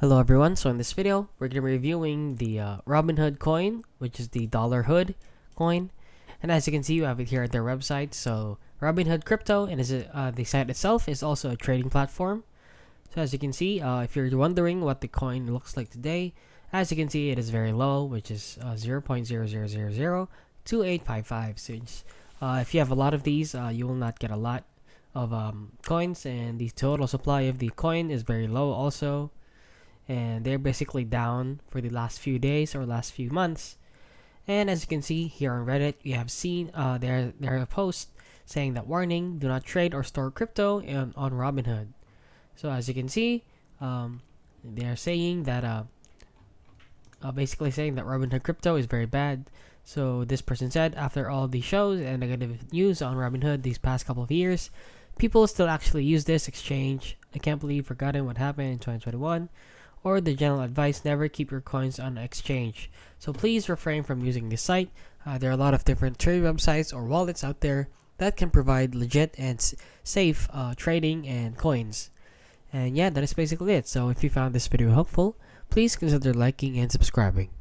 Hello everyone, so in this video, we're going to be reviewing the Robinhood coin, which is the dollar hood coin. And as you can see, you have it here at their website. So Robinhood Crypto, and the site itself is also a trading platform. So as you can see, if you're wondering what the coin looks like today, as you can see, it is very low, which is 0.00002855. So if you have a lot of these, you will not get a lot of coins, and the total supply of the coin is very low also, and they're basically down for the last few days or last few months. And as you can see here on Reddit, you have seen their post saying that warning: do not trade or store crypto on Robinhood. So as you can see, they're saying that basically saying that Robinhood crypto is very bad. So this person said, after all the shows and negative news on Robinhood these past couple of years, people still actually use this exchange. I can't believe forgotten what happened in 2021. Or the general advice: never keep your coins on an exchange. So please refrain from using this site. There are a lot of different trade websites or wallets out there that can provide legit and safe trading and coins. And yeah, that is basically it. So if you found this video helpful, please consider liking and subscribing.